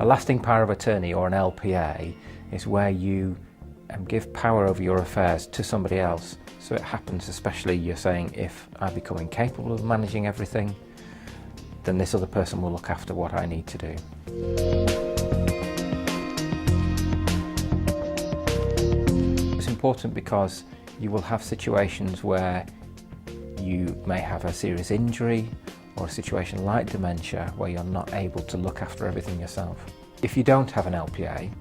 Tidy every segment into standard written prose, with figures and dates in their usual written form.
A lasting power of attorney, or an LPA, is where you give power over your affairs to somebody else. So it happens, especially you're saying, if I become incapable of managing everything, then this other person will look after what I need to do. It's important because you will have situations where you may have a serious injury or a situation like dementia where you're not able to look after everything yourself. If you don't have an LPA,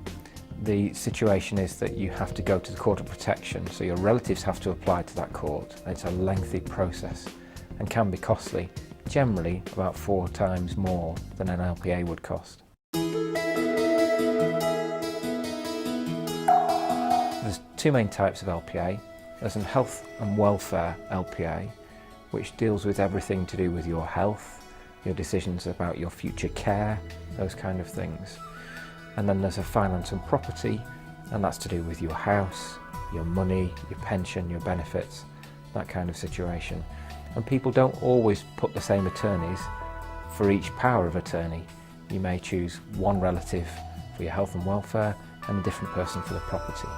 the situation is that you have to go to the court of protection, so your relatives have to apply to that court. It's a lengthy process and can be costly, generally about 4 times more than an LPA would cost. There's 2 main types of LPA. There's a health and welfare LPA, which deals with everything to do with your health, your decisions about your future care, those kind of things. And then there's a finance and property, and that's to do with your house, your money, your pension, your benefits, that kind of situation. And people don't always put the same attorneys for each power of attorney. You may choose one relative for your health and welfare and a different person for the property.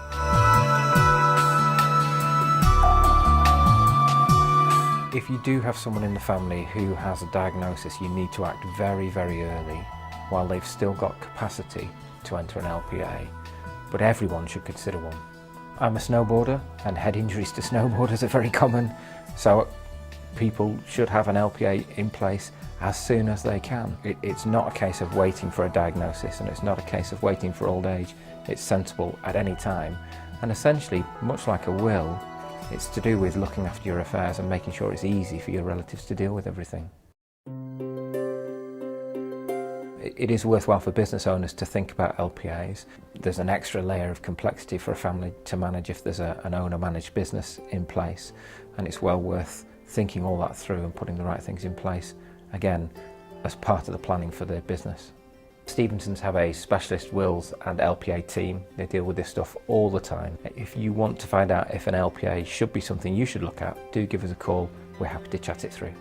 If you do have someone in the family who has a diagnosis, you need to act very, very early while they've still got capacity to enter an LPA, but everyone should consider one. I'm a snowboarder, and head injuries to snowboarders are very common, so people should have an LPA in place as soon as they can. It's not a case of waiting for a diagnosis, and it's not a case of waiting for old age. It's sensible at any time, and essentially, much like a will, it's to do with looking after your affairs and making sure it's easy for your relatives to deal with everything. It is worthwhile for business owners to think about LPAs. There's an extra layer of complexity for a family to manage if there's an owner-managed business in place, and it's well worth thinking all that through and putting the right things in place, again, as part of the planning for their business. Stephensons have a specialist wills and LPA team. They deal with this stuff all the time. If you want to find out if an LPA should be something you should look at, do give us a call. We're happy to chat it through.